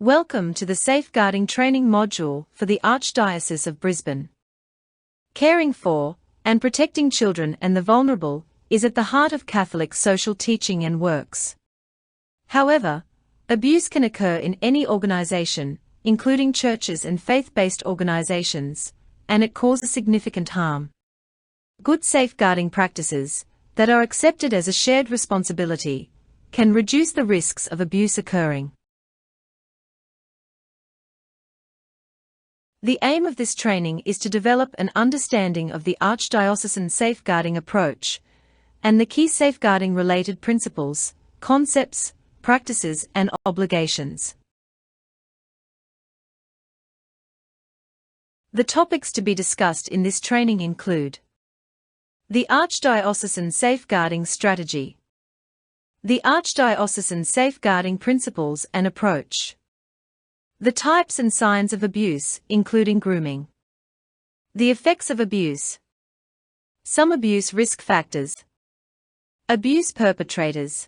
Welcome to the Safeguarding Training Module for the Archdiocese of Brisbane. Caring for and protecting children and the vulnerable is at the heart of Catholic social teaching and works. However, abuse can occur in any organisation, including churches and faith-based organisations, and it causes significant harm. Good safeguarding practices that are accepted as a shared responsibility can reduce the risks of abuse occurring. The aim of this training is to develop an understanding of the archdiocesan safeguarding approach and the key safeguarding-related principles, concepts, practices and obligations. The topics to be discussed in this training include the Archdiocesan Safeguarding Strategy, the Archdiocesan Safeguarding Principles and Approach, the types and signs of abuse, including grooming, the effects of abuse, some abuse risk factors, abuse perpetrators,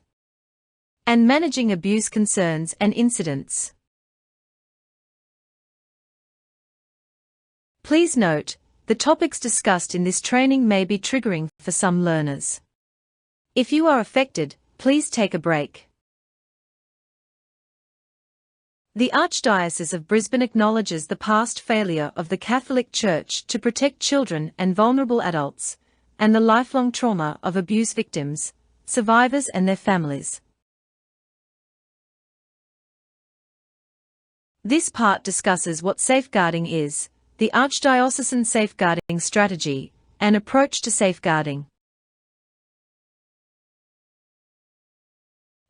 and managing abuse concerns and incidents. Please note, the topics discussed in this training may be triggering for some learners. If you are affected, please take a break. The Archdiocese of Brisbane acknowledges the past failure of the Catholic Church to protect children and vulnerable adults, and the lifelong trauma of abuse victims, survivors and their families. This part discusses what safeguarding is, the Archdiocesan Safeguarding Strategy, and approach to safeguarding.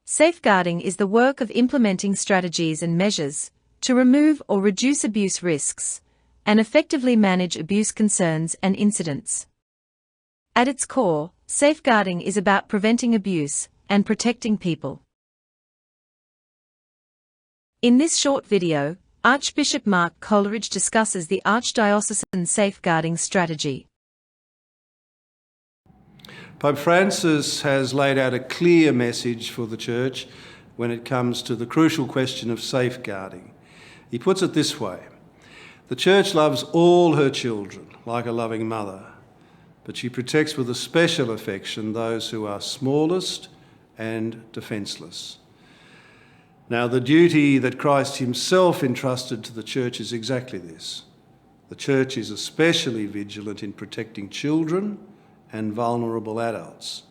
Safeguarding is the work of implementing strategies and measures to remove or reduce abuse risks and effectively manage abuse concerns and incidents. At its core, safeguarding is about preventing abuse and protecting people. In this short video, Archbishop Mark Coleridge discusses the Archdiocesan Safeguarding Strategy. Pope Francis has laid out a clear message for the Church when it comes to the crucial question of safeguarding. He puts it this way: the Church loves all her children like a loving mother, but she protects with a special affection those who are smallest and defenceless. Now, the duty that Christ himself entrusted to the Church is exactly this. The Church is especially vigilant in protecting children and vulnerable adults.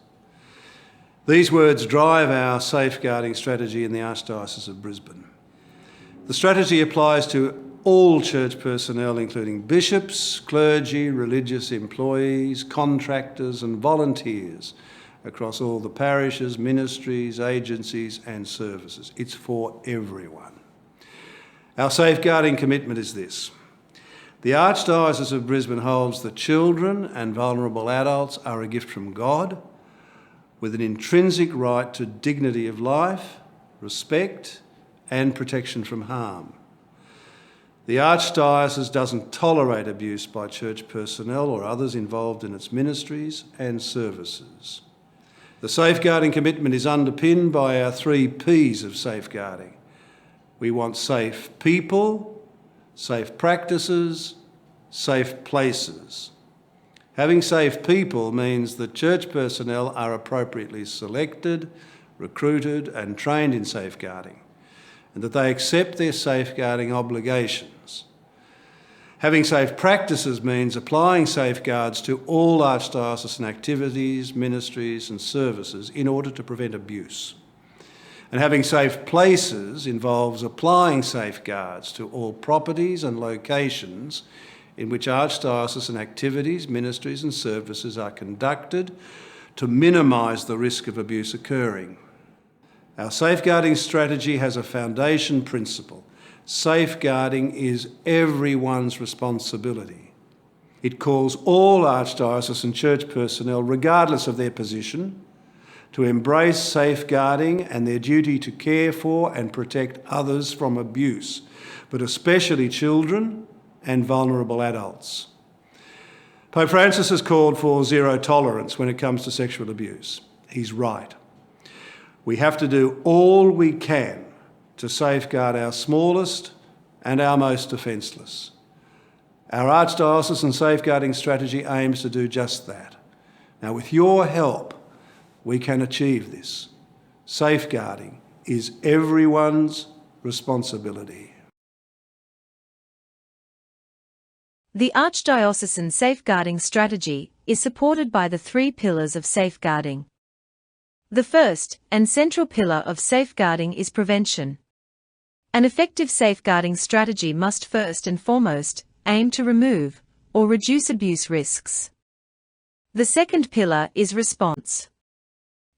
These words drive our safeguarding strategy in the Archdiocese of Brisbane. The strategy applies to all church personnel, including bishops, clergy, religious employees, contractors and volunteers across all the parishes, ministries, agencies and services. It's for everyone. Our safeguarding commitment is this: the Archdiocese of Brisbane holds that children and vulnerable adults are a gift from God, with an intrinsic right to dignity of life, respect, and protection from harm. The Archdiocese doesn't tolerate abuse by church personnel or others involved in its ministries and services. The safeguarding commitment is underpinned by our 3 Ps of safeguarding. We want safe people, safe practices, safe places. Having safe people means that church personnel are appropriately selected, recruited and trained in safeguarding, and that they accept their safeguarding obligations. Having safe practices means applying safeguards to all archdiocesan activities, ministries and services in order to prevent abuse. And having safe places involves applying safeguards to all properties and locations in which archdiocesan activities, ministries and services are conducted to minimise the risk of abuse occurring. Our safeguarding strategy has a foundation principle. Safeguarding is everyone's responsibility. It calls all archdiocesan church personnel, regardless of their position, to embrace safeguarding and their duty to care for and protect others from abuse, but especially children and vulnerable adults. Pope Francis has called for zero tolerance when it comes to sexual abuse. He's right. We have to do all we can to safeguard our smallest and our most defenceless. Our Archdiocesan safeguarding strategy aims to do just that. Now, with your help, we can achieve this. Safeguarding is everyone's responsibility. The Archdiocesan safeguarding strategy is supported by the 3 pillars of safeguarding. The first and central pillar of safeguarding is prevention. An effective safeguarding strategy must first and foremost aim to remove or reduce abuse risks. The second pillar is response.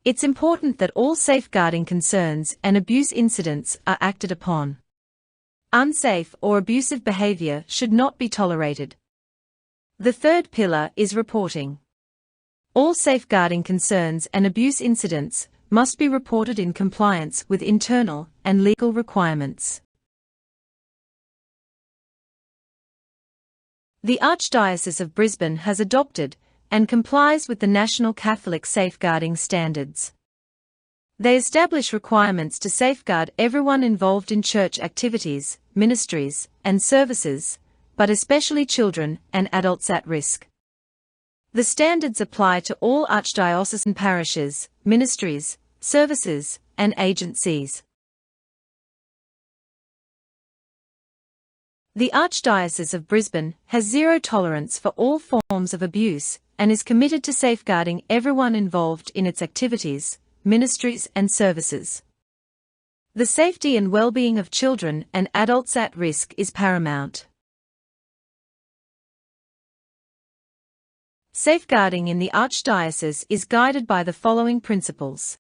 It's important that all safeguarding concerns and abuse incidents are acted upon. Unsafe or abusive behaviour should not be tolerated. The third pillar is reporting. All safeguarding concerns and abuse incidents must be reported in compliance with internal and legal requirements. The Archdiocese of Brisbane has adopted and complies with the National Catholic Safeguarding Standards. They establish requirements to safeguard everyone involved in church activities, ministries, and services, but especially children and adults at risk. The standards apply to all archdiocesan parishes, ministries, services, and agencies. The Archdiocese of Brisbane has zero tolerance for all forms of abuse and is committed to safeguarding everyone involved in its activities, ministries, and services. The safety and well-being of children and adults at risk is paramount. Safeguarding in the Archdiocese is guided by the following principles.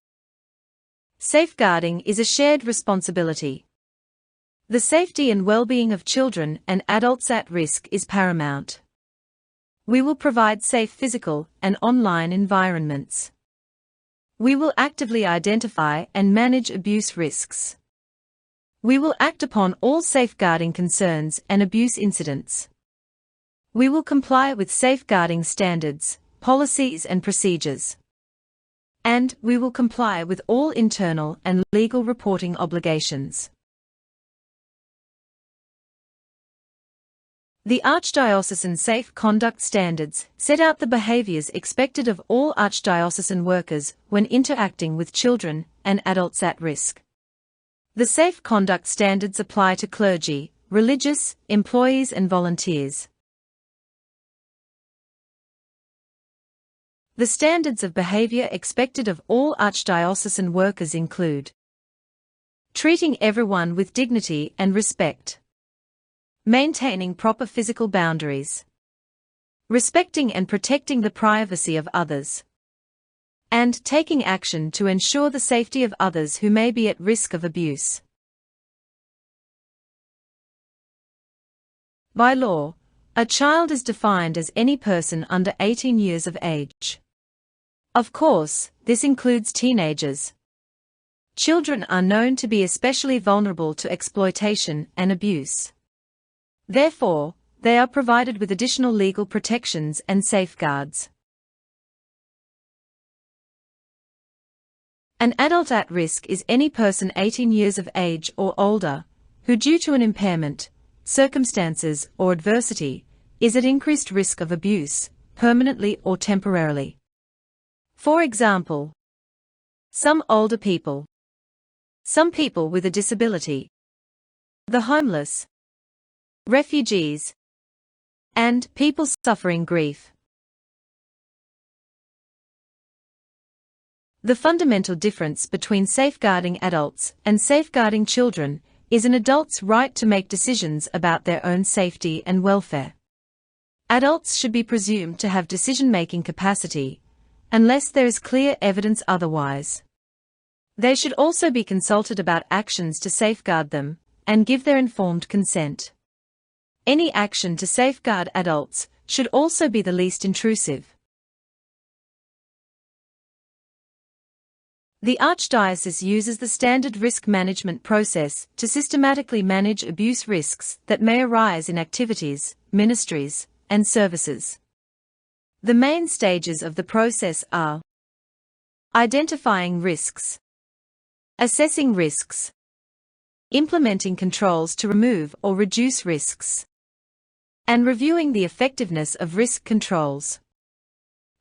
Safeguarding is a shared responsibility. The safety and well-being of children and adults at risk is paramount. We will provide safe physical and online environments. We will actively identify and manage abuse risks. We will act upon all safeguarding concerns and abuse incidents. We will comply with safeguarding standards, policies and procedures. And we will comply with all internal and legal reporting obligations. The Archdiocesan Safe Conduct Standards set out the behaviours expected of all archdiocesan workers when interacting with children and adults at risk. The Safe Conduct Standards apply to clergy, religious, employees and volunteers. The standards of behaviour expected of all archdiocesan workers include treating everyone with dignity and respect, maintaining proper physical boundaries, respecting and protecting the privacy of others, and taking action to ensure the safety of others who may be at risk of abuse. By law, a child is defined as any person under 18 years of age. Of course, this includes teenagers. Children are known to be especially vulnerable to exploitation and abuse. Therefore, they are provided with additional legal protections and safeguards. An adult at risk is any person 18 years of age or older, who due to an impairment, circumstances or adversity, is at increased risk of abuse, permanently or temporarily. For example, some older people, some people with a disability, the homeless, refugees, and people suffering grief. The fundamental difference between safeguarding adults and safeguarding children is an adult's right to make decisions about their own safety and welfare. Adults should be presumed to have decision-making capacity, unless there is clear evidence otherwise. They should also be consulted about actions to safeguard them, and give their informed consent. Any action to safeguard adults should also be the least intrusive. The Archdiocese uses the standard risk management process to systematically manage abuse risks that may arise in activities, ministries, and services. The main stages of the process are identifying risks, assessing risks, implementing controls to remove or reduce risks, and reviewing the effectiveness of risk controls.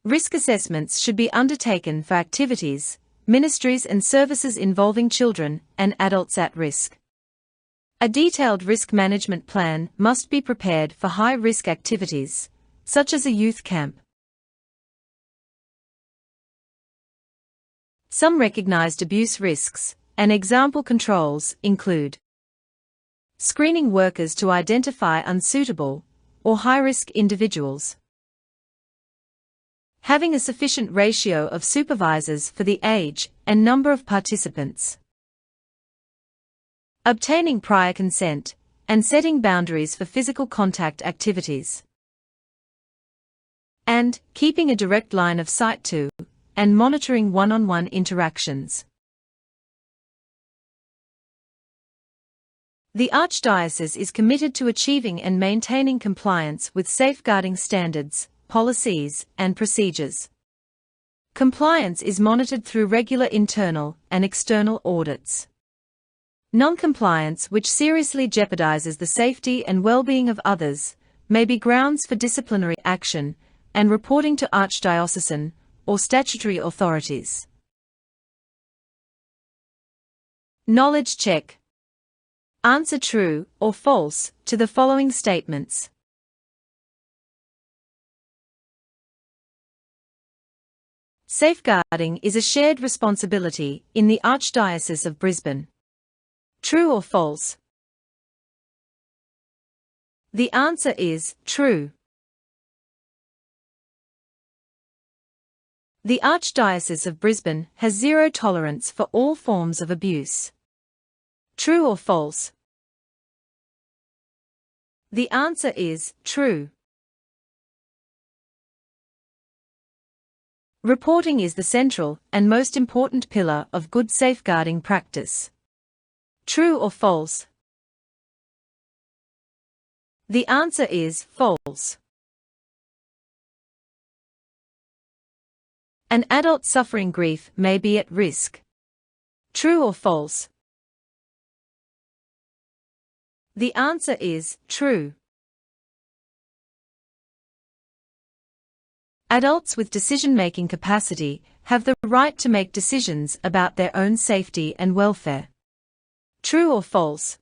Risk assessments should be undertaken for activities, ministries and services involving children and adults at risk. A detailed risk management plan must be prepared for high-risk activities, such as a youth camp. Some recognized abuse risks and example controls include screening workers to identify unsuitable or high-risk individuals, having a sufficient ratio of supervisors for the age and number of participants, obtaining prior consent, and setting boundaries for physical contact activities, and keeping a direct line of sight to and monitoring one-on-one interactions. The Archdiocese is committed to achieving and maintaining compliance with safeguarding standards, policies, and procedures. Compliance is monitored through regular internal and external audits. Non-compliance, which seriously jeopardizes the safety and well-being of others, may be grounds for disciplinary action and reporting to archdiocesan or statutory authorities. Knowledge check. Answer true or false to the following statements. Safeguarding is a shared responsibility in the Archdiocese of Brisbane. True or false? The answer is true. The Archdiocese of Brisbane has zero tolerance for all forms of abuse. True or false? The answer is true. Reporting is the central and most important pillar of good safeguarding practice. True or false? The answer is false. An adult suffering grief may be at risk. True or false? The answer is true. Adults with decision-making capacity have the right to make decisions about their own safety and welfare. True or false?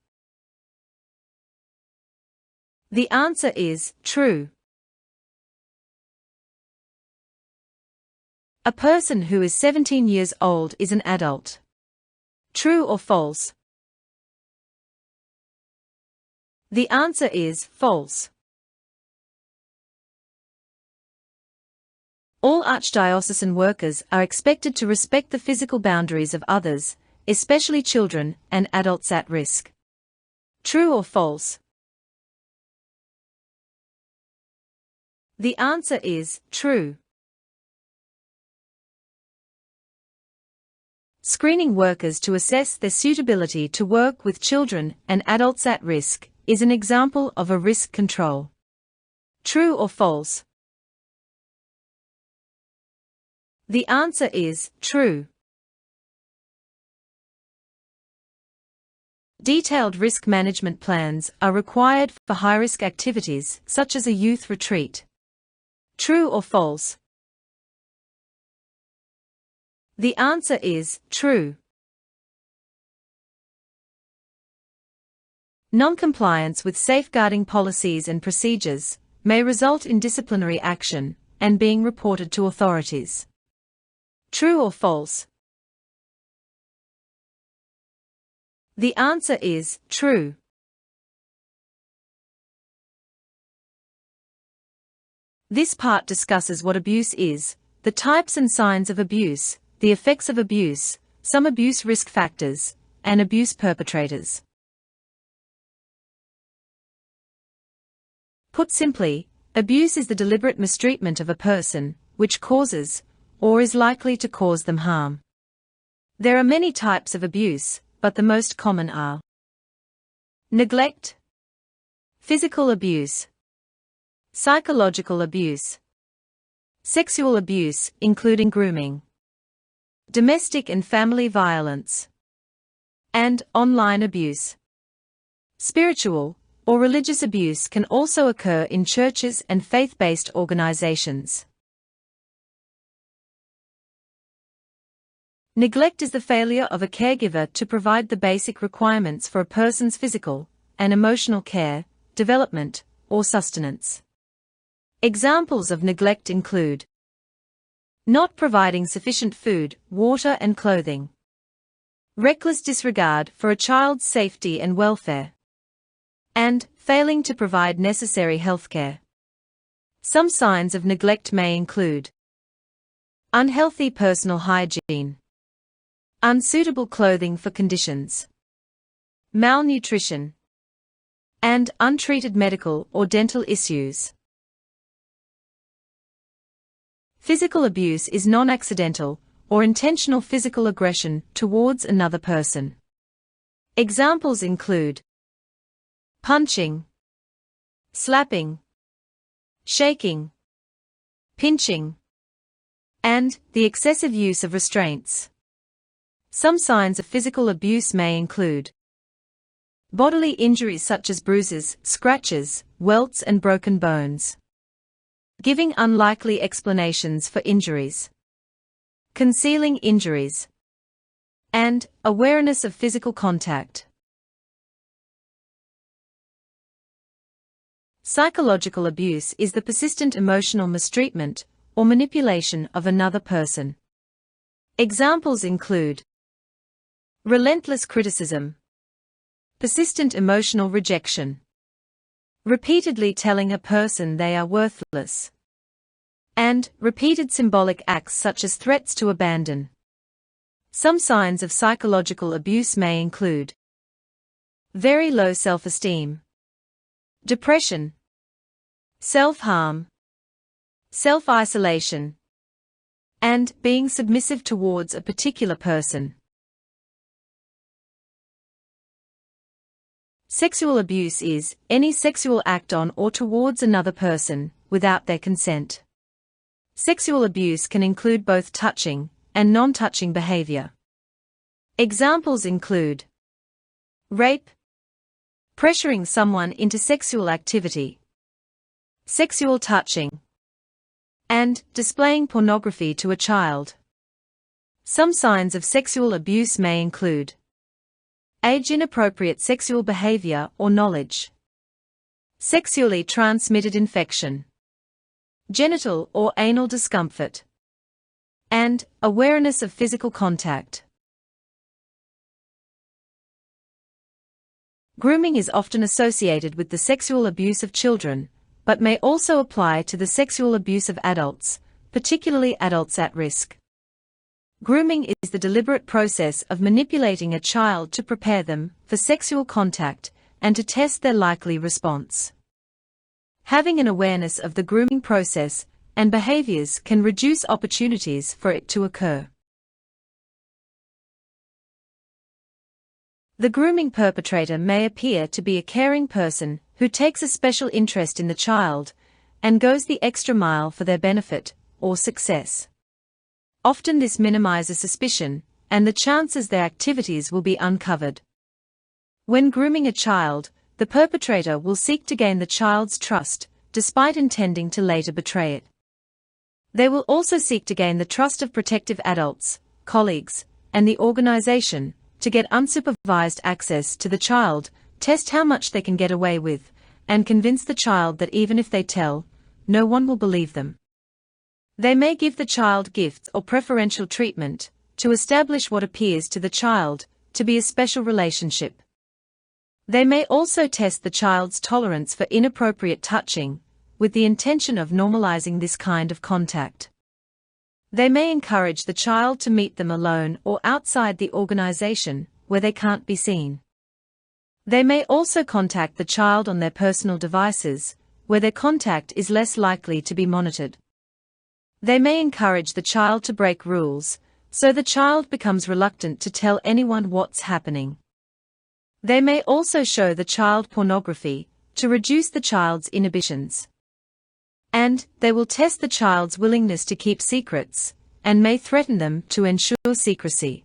The answer is true. A person who is 17 years old is an adult. True or false? The answer is false. All archdiocesan workers are expected to respect the physical boundaries of others, especially children and adults at risk. True or false? The answer is true. Screening workers to assess their suitability to work with children and adults at risk is an example of a risk control. True or false? The answer is true. Detailed risk management plans are required for high-risk activities such as a youth retreat. True or false? The answer is true. Non-compliance with safeguarding policies and procedures may result in disciplinary action and being reported to authorities. True or false? The answer is true. This part discusses what abuse is, the types and signs of abuse, the effects of abuse, some abuse risk factors, and abuse perpetrators. Put simply, abuse is the deliberate mistreatment of a person, which causes, or is likely to cause them harm. There are many types of abuse, but the most common are neglect, physical abuse, psychological abuse, sexual abuse, including grooming, domestic and family violence, and online abuse. Spiritual or religious abuse can also occur in churches and faith-based organizations. Neglect is the failure of a caregiver to provide the basic requirements for a person's physical and emotional care, development, or sustenance. Examples of neglect include not providing sufficient food, water, and clothing, reckless disregard for a child's safety and welfare, and failing to provide necessary healthcare. Some signs of neglect may include unhealthy personal hygiene, unsuitable clothing for conditions, malnutrition, and untreated medical or dental issues. Physical abuse is non-accidental or intentional physical aggression towards another person. Examples include punching, slapping, shaking, pinching, and the excessive use of restraints. Some signs of physical abuse may include bodily injuries such as bruises, scratches, welts, and broken bones, giving unlikely explanations for injuries, concealing injuries, and awareness of physical contact. Psychological abuse is the persistent emotional mistreatment or manipulation of another person. Examples include relentless criticism, persistent emotional rejection, repeatedly telling a person they are worthless, and repeated symbolic acts such as threats to abandon. Some signs of psychological abuse may include very low self-esteem, depression, self-harm, self-isolation, and being submissive towards a particular person. Sexual abuse is any sexual act on or towards another person without their consent. Sexual abuse can include both touching and non-touching behavior. Examples include rape, pressuring someone into sexual activity, sexual touching, and displaying pornography to a child. Some signs of sexual abuse may include age-inappropriate sexual behavior or knowledge, sexually transmitted infection, genital or anal discomfort, and awareness of physical contact. Grooming is often associated with the sexual abuse of children, but may also apply to the sexual abuse of adults, particularly adults at risk. Grooming is the deliberate process of manipulating a child to prepare them for sexual contact and to test their likely response. Having an awareness of the grooming process and behaviors can reduce opportunities for it to occur. The grooming perpetrator may appear to be a caring person who takes a special interest in the child and goes the extra mile for their benefit or success. Often this minimizes suspicion and the chances their activities will be uncovered. When grooming a child, the perpetrator will seek to gain the child's trust, despite intending to later betray it. They will also seek to gain the trust of protective adults, colleagues, and the organization, to get unsupervised access to the child, test how much they can get away with, and convince the child that even if they tell, no one will believe them. They may give the child gifts or preferential treatment to establish what appears to the child to be a special relationship. They may also test the child's tolerance for inappropriate touching, with the intention of normalizing this kind of contact. They may encourage the child to meet them alone or outside the organization, where they can't be seen. They may also contact the child on their personal devices, where their contact is less likely to be monitored. They may encourage the child to break rules, so the child becomes reluctant to tell anyone what's happening. They may also show the child pornography, to reduce the child's inhibitions. And they will test the child's willingness to keep secrets, and may threaten them to ensure secrecy.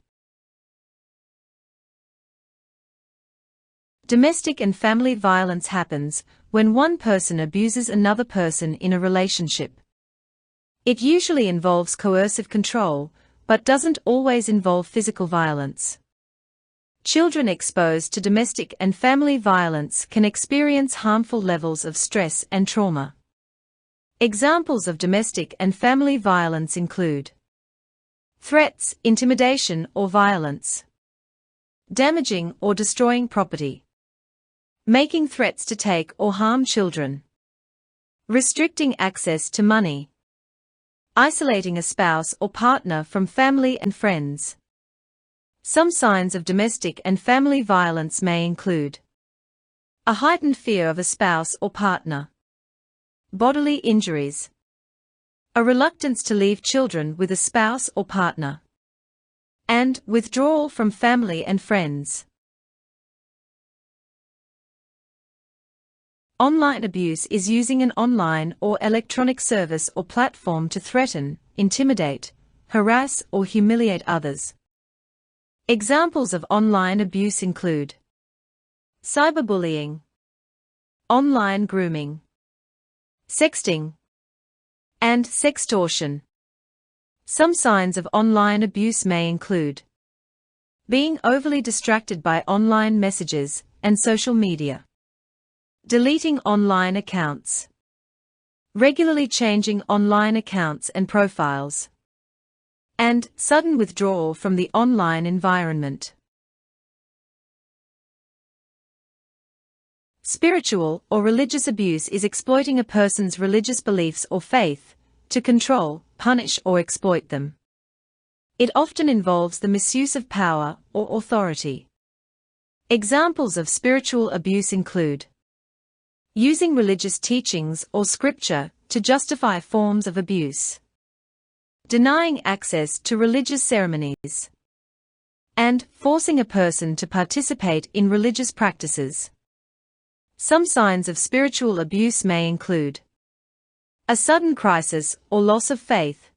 Domestic and family violence happens when one person abuses another person in a relationship. It usually involves coercive control, but doesn't always involve physical violence. Children exposed to domestic and family violence can experience harmful levels of stress and trauma. Examples of domestic and family violence include threats, intimidation or violence, damaging or destroying property, making threats to take or harm children, restricting access to money, isolating a spouse or partner from family and friends. Some signs of domestic and family violence may include a heightened fear of a spouse or partner, bodily injuries, a reluctance to leave children with a spouse or partner, and withdrawal from family and friends. Online abuse is using an online or electronic service or platform to threaten, intimidate, harass or humiliate others. Examples of online abuse include cyberbullying, online grooming, sexting, and sextortion. Some signs of online abuse may include being overly distracted by online messages and social media, deleting online accounts, regularly changing online accounts and profiles, and sudden withdrawal from the online environment. Spiritual or religious abuse is exploiting a person's religious beliefs or faith to control, punish or exploit them. It often involves the misuse of power or authority. Examples of spiritual abuse include using religious teachings or scripture to justify forms of abuse, denying access to religious ceremonies, and forcing a person to participate in religious practices. Some signs of spiritual abuse may include a sudden crisis or loss of faith,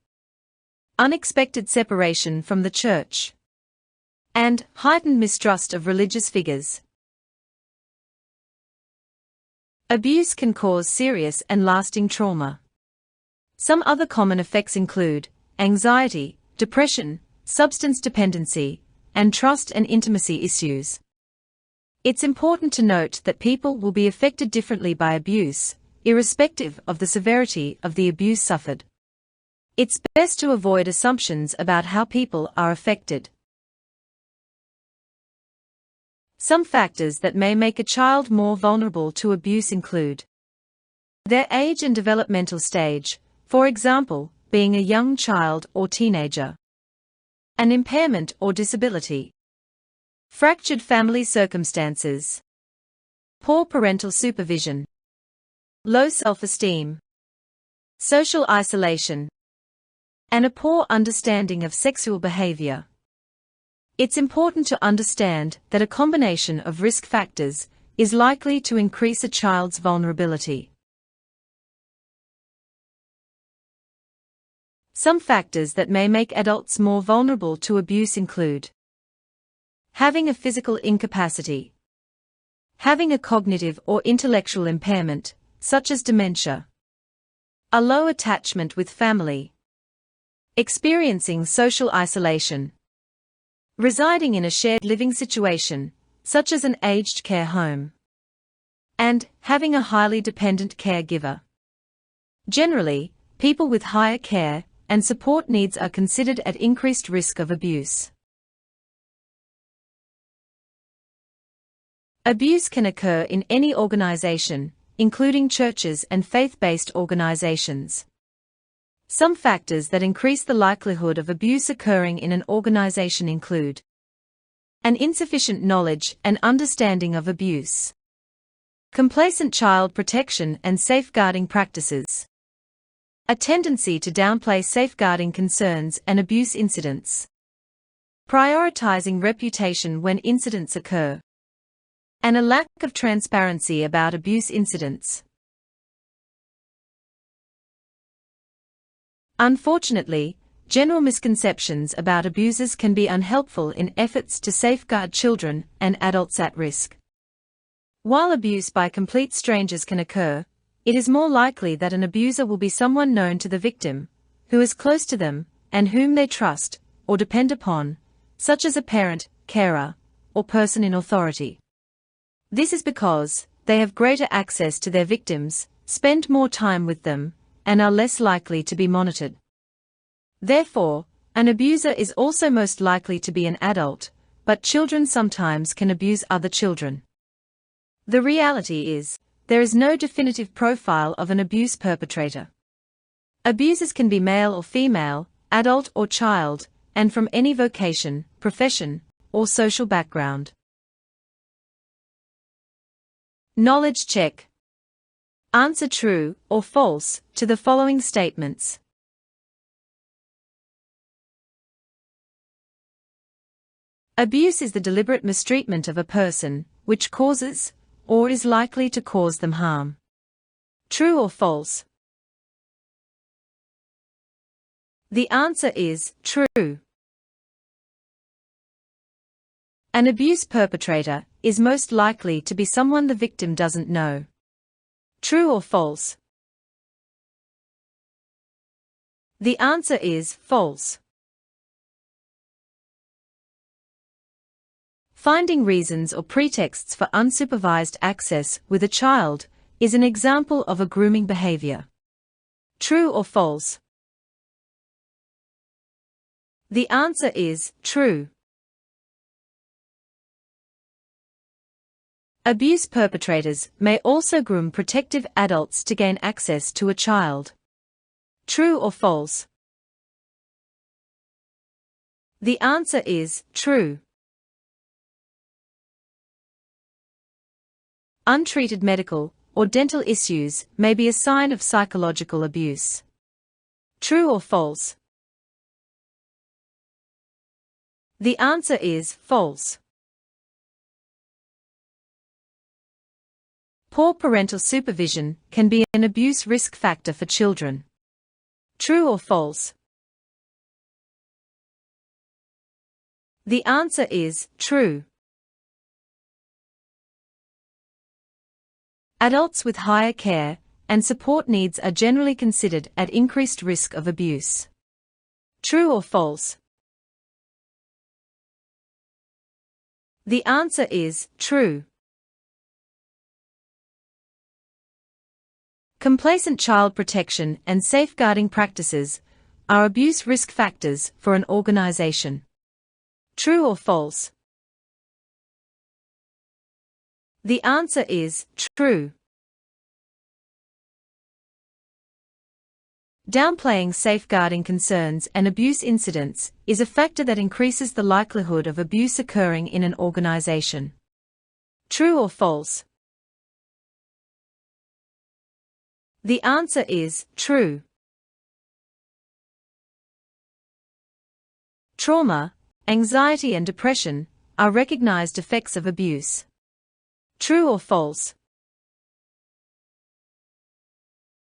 unexpected separation from the church, and heightened mistrust of religious figures. Abuse can cause serious and lasting trauma. Some other common effects include anxiety, depression, substance dependency, and trust and intimacy issues. It's important to note that people will be affected differently by abuse, irrespective of the severity of the abuse suffered. It's best to avoid assumptions about how people are affected. Some factors that may make a child more vulnerable to abuse include their age and developmental stage, for example, being a young child or teenager, an impairment or disability, fractured family circumstances, poor parental supervision, low self-esteem, social isolation, and a poor understanding of sexual behavior. It's important to understand that a combination of risk factors is likely to increase a child's vulnerability. Some factors that may make adults more vulnerable to abuse include having a physical incapacity, having a cognitive or intellectual impairment, such as dementia, a low attachment with family, experiencing social isolation, residing in a shared living situation, such as an aged care home, and having a highly dependent caregiver. Generally, people with higher care and support needs are considered at increased risk of abuse. Abuse can occur in any organization, including churches and faith-based organizations. Some factors that increase the likelihood of abuse occurring in an organization include an insufficient knowledge and understanding of abuse, complacent child protection and safeguarding practices, a tendency to downplay safeguarding concerns and abuse incidents, prioritizing reputation when incidents occur, and a lack of transparency about abuse incidents. Unfortunately, general misconceptions about abusers can be unhelpful in efforts to safeguard children and adults at risk. While abuse by complete strangers can occur, it is more likely that an abuser will be someone known to the victim, who is close to them, and whom they trust or depend upon, such as a parent, carer, or person in authority. This is because they have greater access to their victims, spend more time with them, and are less likely to be monitored. Therefore, an abuser is also most likely to be an adult, but children sometimes can abuse other children. The reality is, there is no definitive profile of an abuse perpetrator. Abusers can be male or female, adult or child, and from any vocation, profession, or social background. Knowledge check. Answer true or false to the following statements. Abuse is the deliberate mistreatment of a person, which causes, or is likely to cause them harm. True or false? The answer is true. An abuse perpetrator is most likely to be someone the victim doesn't know. True or false? The answer is false. Finding reasons or pretexts for unsupervised access with a child is an example of a grooming behavior. True or false? The answer is true. Abuse perpetrators may also groom protective adults to gain access to a child. True or false? The answer is true. Untreated medical or dental issues may be a sign of psychological abuse. True or false? The answer is false. Poor parental supervision can be an abuse risk factor for children. True or false? The answer is true. Adults with higher care and support needs are generally considered at increased risk of abuse. True or false? The answer is true. Complacent child protection and safeguarding practices are abuse risk factors for an organization. True or false? The answer is true. Downplaying safeguarding concerns and abuse incidents is a factor that increases the likelihood of abuse occurring in an organization. True or false? The answer is true. Trauma, anxiety and depression are recognized effects of abuse. True or false?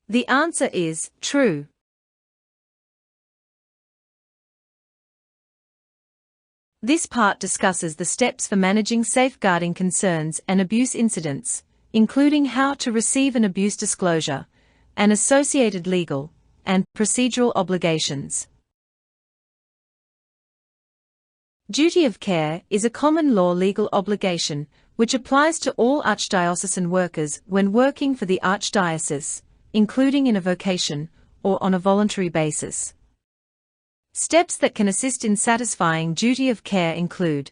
The answer is true. This part discusses the steps for managing safeguarding concerns and abuse incidents, including how to receive an abuse disclosure, and associated legal and procedural obligations. Duty of care is a common law legal obligation which applies to all archdiocesan workers when working for the archdiocese, including in a vocation or on a voluntary basis. Steps that can assist in satisfying duty of care include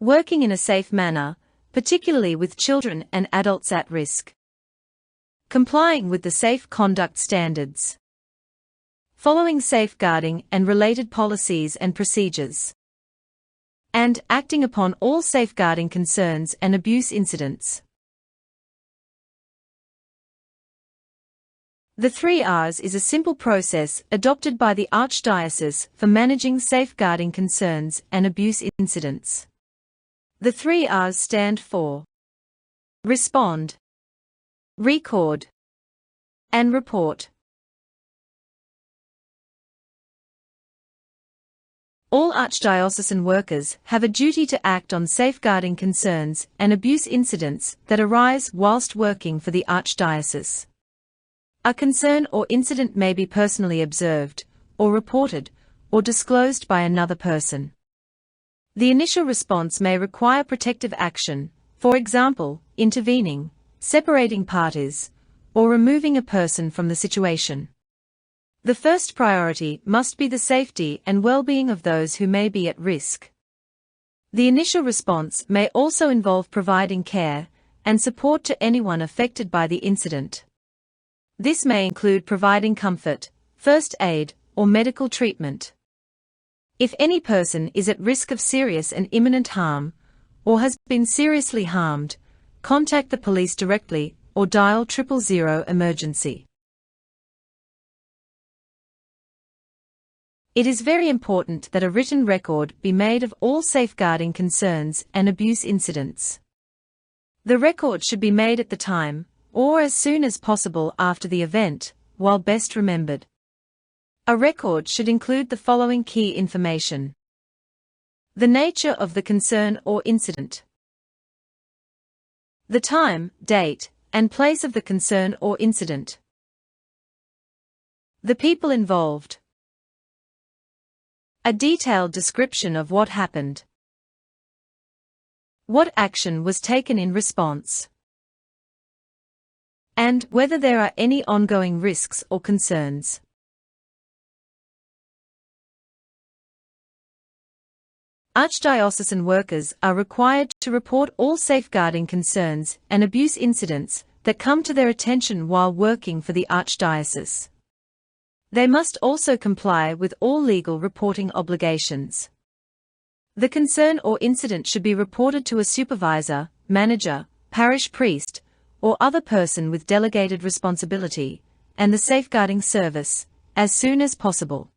working in a safe manner, particularly with children and adults at risk. Complying with the safe conduct standards. Following safeguarding and related policies and procedures. And acting upon all safeguarding concerns and abuse incidents. The 3 R's is a simple process adopted by the Archdiocese for managing safeguarding concerns and abuse incidents. The 3 R's stand for respond, record, and report. All archdiocesan workers have a duty to act on safeguarding concerns and abuse incidents that arise whilst working for the archdiocese. A concern or incident may be personally observed, or reported, or disclosed by another person. The initial response may require protective action, for example, intervening, separating parties, or removing a person from the situation. The first priority must be the safety and well-being of those who may be at risk. The initial response may also involve providing care and support to anyone affected by the incident. This may include providing comfort, first aid, or medical treatment. If any person is at risk of serious and imminent harm, or has been seriously harmed, contact the police directly or dial 000 emergency. It is very important that a written record be made of all safeguarding concerns and abuse incidents. The record should be made at the time, or as soon as possible after the event, while best remembered. A record should include the following key information: the nature of the concern or incident, the time, date, and place of the concern or incident, the people involved, a detailed description of what happened, what action was taken in response, and whether there are any ongoing risks or concerns. Archdiocesan workers are required to report all safeguarding concerns and abuse incidents that come to their attention while working for the archdiocese. They must also comply with all legal reporting obligations. The concern or incident should be reported to a supervisor, manager, parish priest, or other person with delegated responsibility, and the safeguarding service, as soon as possible.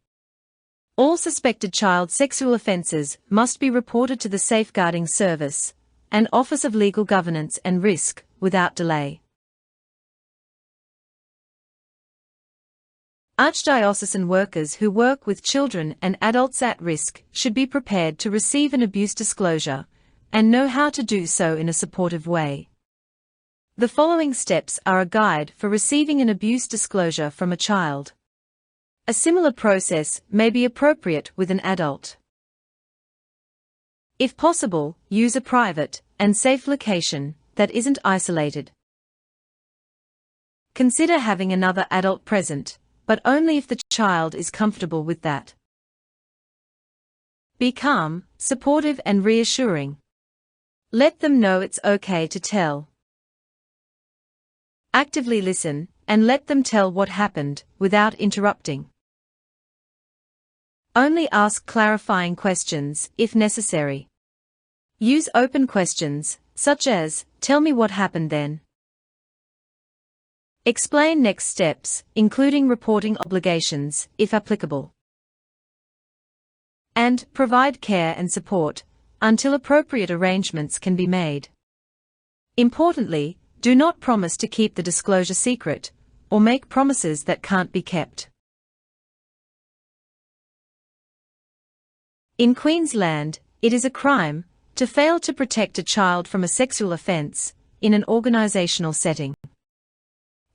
All suspected child sexual offences must be reported to the Safeguarding Service and Office of Legal Governance and Risk without delay. Archdiocesan workers who work with children and adults at risk should be prepared to receive an abuse disclosure and know how to do so in a supportive way. The following steps are a guide for receiving an abuse disclosure from a child. A similar process may be appropriate with an adult. If possible, use a private and safe location that isn't isolated. Consider having another adult present, but only if the child is comfortable with that. Be calm, supportive and reassuring. Let them know it's okay to tell. Actively listen, and let them tell what happened, without interrupting. Only ask clarifying questions, if necessary. Use open questions, such as, "Tell me what happened then." Explain next steps, including reporting obligations, if applicable. And provide care and support, until appropriate arrangements can be made. Importantly, do not promise to keep the disclosure secret, or make promises that can't be kept. In Queensland, it is a crime to fail to protect a child from a sexual offence in an organisational setting.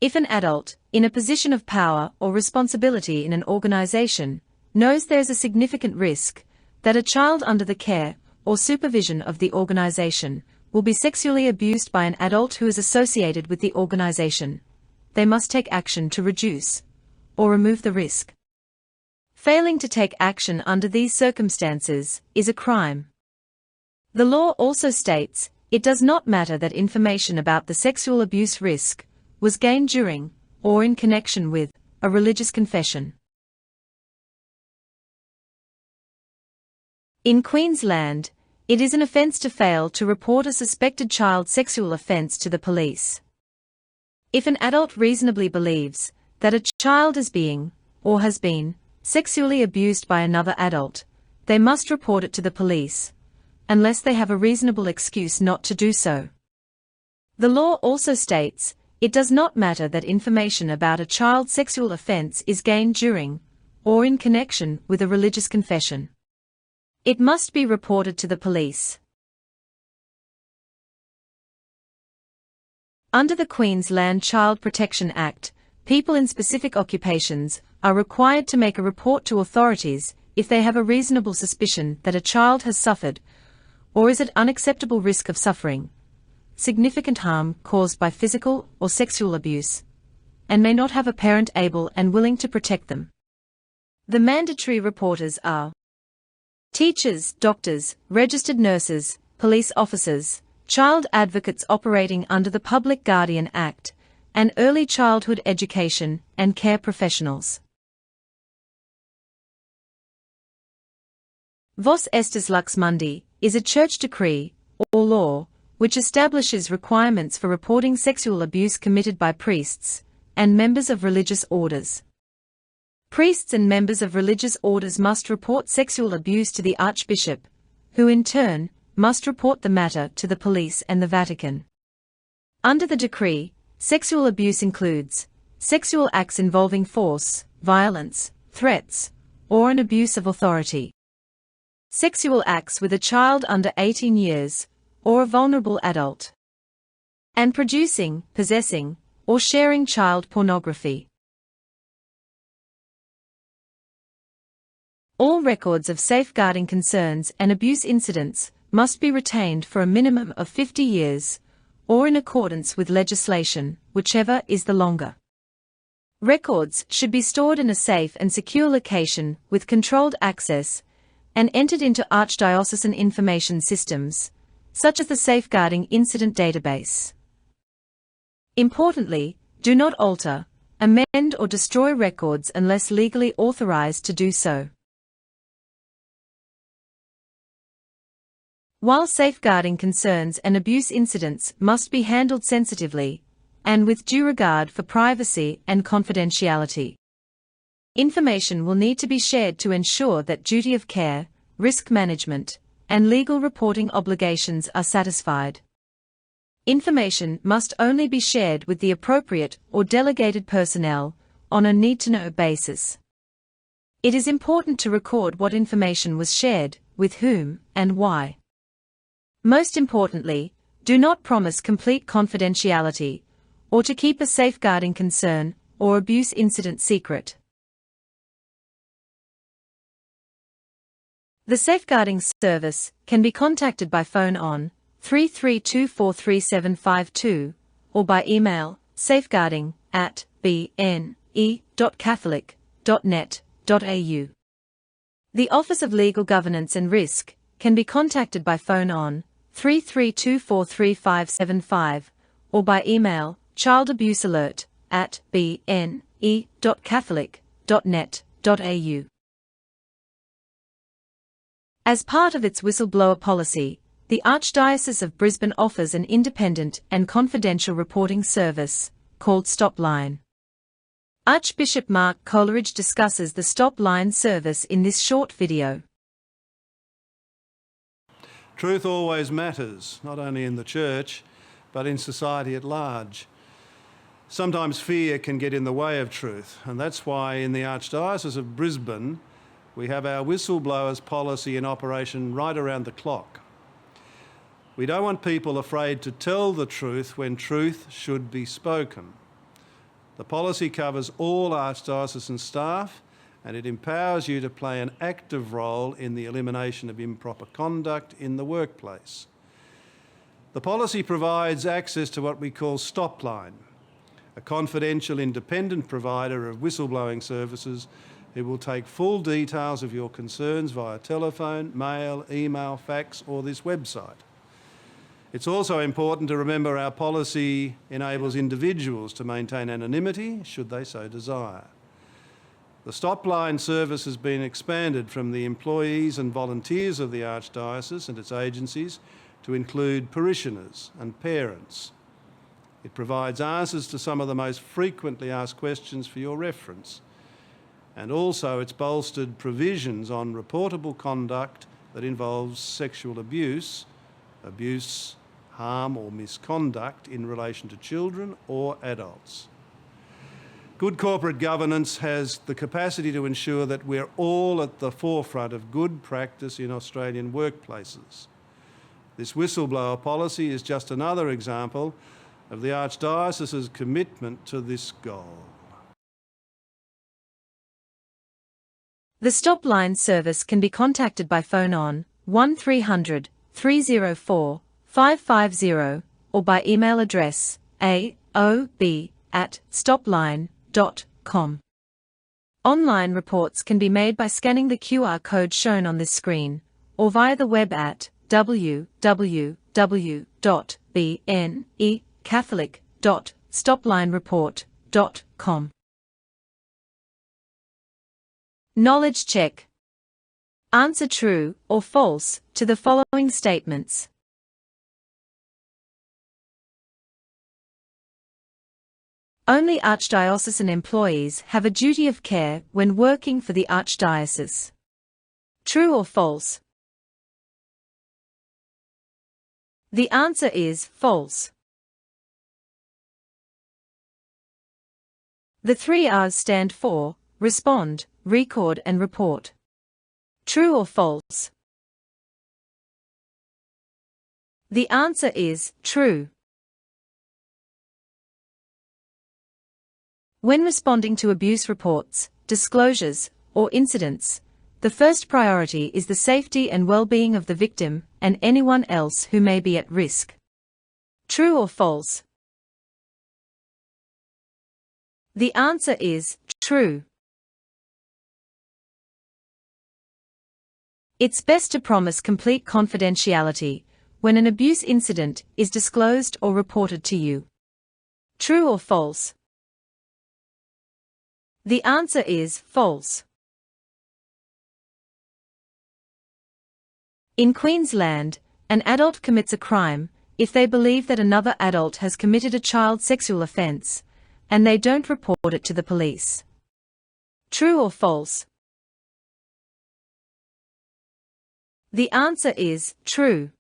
If an adult, in a position of power or responsibility in an organisation, knows there is a significant risk that a child under the care or supervision of the organisation will be sexually abused by an adult who is associated with the organisation, they must take action to reduce or remove the risk. Failing to take action under these circumstances is a crime. The law also states, it does not matter that information about the sexual abuse risk was gained during, or in connection with, a religious confession. In Queensland, it is an offence to fail to report a suspected child sexual offence to the police. If an adult reasonably believes that a child is being, or has been, sexually abused by another adult, they must report it to the police, unless they have a reasonable excuse not to do so. The law also states, it does not matter that information about a child sexual offence is gained during, or in connection with a religious confession. It must be reported to the police. Under the Queensland Child Protection Act, people in specific occupations are required to make a report to authorities if they have a reasonable suspicion that a child has suffered or is at unacceptable risk of suffering significant harm caused by physical or sexual abuse, and may not have a parent able and willing to protect them. The mandatory reporters are teachers, doctors, registered nurses, police officers, child advocates operating under the Public Guardian Act, and early childhood education and care professionals. Vos Estis Lux Mundi is a church decree, or law, which establishes requirements for reporting sexual abuse committed by priests and members of religious orders. Priests and members of religious orders must report sexual abuse to the Archbishop, who in turn must report the matter to the police and the Vatican. Under the decree, sexual abuse includes sexual acts involving force, violence, threats, or an abuse of authority. Sexual acts with a child under 18 years, or a vulnerable adult. And producing, possessing, or sharing child pornography. All records of safeguarding concerns and abuse incidents must be retained for a minimum of 50 years, or in accordance with legislation, whichever is the longer. Records should be stored in a safe and secure location with controlled access and entered into archdiocesan information systems, such as the Safeguarding Incident Database. Importantly, do not alter, amend or destroy records unless legally authorized to do so. While safeguarding concerns and abuse incidents must be handled sensitively, and with due regard for privacy and confidentiality, information will need to be shared to ensure that duty of care, risk management, and legal reporting obligations are satisfied. Information must only be shared with the appropriate or delegated personnel on a need-to-know basis. It is important to record what information was shared, with whom, and why. Most importantly, do not promise complete confidentiality, or to keep a safeguarding concern or abuse incident secret. The Safeguarding Service can be contacted by phone on 33243752 or by email safeguarding@bne.catholic.net.au. The Office of Legal Governance and Risk can be contacted by phone on 33243575 or by email childabusealert@bne.catholic.net.au. As part of its whistleblower policy, the Archdiocese of Brisbane offers an independent and confidential reporting service, called Stop Line. Archbishop Mark Coleridge discusses the Stop Line service in this short video. Truth always matters, not only in the church, but in society at large. Sometimes fear can get in the way of truth, and that's why in the Archdiocese of Brisbane, we have our whistleblowers policy in operation right around the clock. We don't want people afraid to tell the truth when truth should be spoken. The policy covers all archdiocesan staff, and it empowers you to play an active role in the elimination of improper conduct in the workplace. The policy provides access to what we call Stop Line, a confidential independent provider of whistleblowing services who will take full details of your concerns via telephone, mail, email, fax, or this website. It's also important to remember our policy enables individuals to maintain anonymity should they so desire. The Stop Line service has been expanded from the employees and volunteers of the Archdiocese and its agencies to include parishioners and parents. It provides answers to some of the most frequently asked questions for your reference. And also it's bolstered provisions on reportable conduct that involves sexual abuse, harm or misconduct in relation to children or adults. Good corporate governance has the capacity to ensure that we're all at the forefront of good practice in Australian workplaces. This whistleblower policy is just another example of the Archdiocese's commitment to this goal. The Stop Line service can be contacted by phone on 1300 304 550 or by email address aob@stopline.com. Online reports can be made by scanning the QR code shown on this screen, or via the web at www.bnecatholic.stoplinereport.com. Knowledge check. Answer true or false to the following statements. Only archdiocesan employees have a duty of care when working for the archdiocese. True or false? The answer is false. The 3 R's stand for respond, record and report. True or false? The answer is true. When responding to abuse reports, disclosures, or incidents, the first priority is the safety and well-being of the victim and anyone else who may be at risk. True or false? The answer is true. It's best to promise complete confidentiality when an abuse incident is disclosed or reported to you. True or false? The answer is false. In Queensland, an adult commits a crime if they believe that another adult has committed a child sexual offence, and they don't report it to the police. True or false? The answer is true.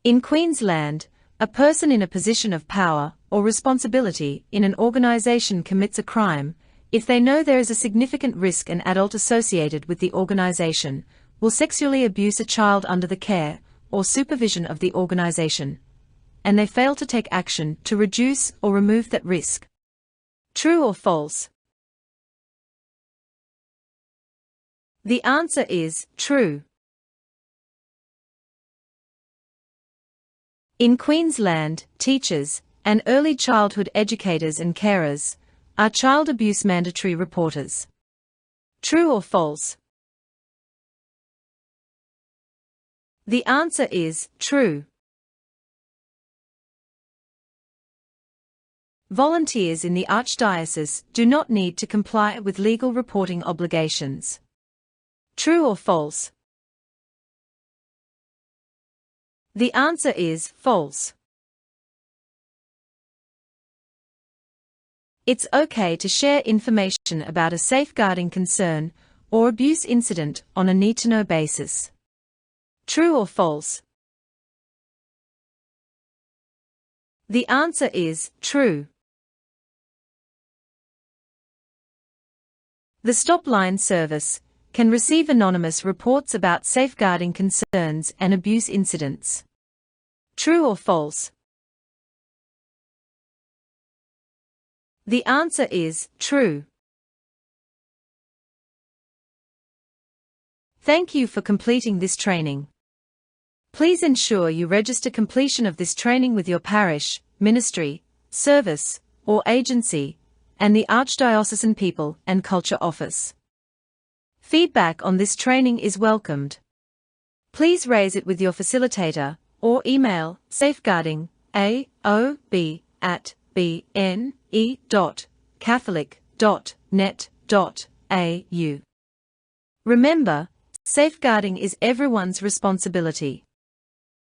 In Queensland, a person in a position of power or responsibility in an organisation commits a crime if they know there is a significant risk an adult associated with the organisation will sexually abuse a child under the care or supervision of the organisation, and they fail to take action to reduce or remove that risk. True or false? The answer is true. In Queensland, teachers and early childhood educators and carers are child abuse mandatory reporters. True or false? The answer is true. Volunteers in the Archdiocese do not need to comply with legal reporting obligations. True or false? The answer is false. It's okay to share information about a safeguarding concern or abuse incident on a need-to-know basis. True or false? The answer is true. The Stop Line service can receive anonymous reports about safeguarding concerns and abuse incidents. True or false? The answer is true. Thank you for completing this training. Please ensure you register completion of this training with your parish, ministry, service, or agency, and the Archdiocesan People and Culture Office. Feedback on this training is welcomed. Please raise it with your facilitator or email safeguarding@bne.catholic.net.au. Remember, safeguarding is everyone's responsibility.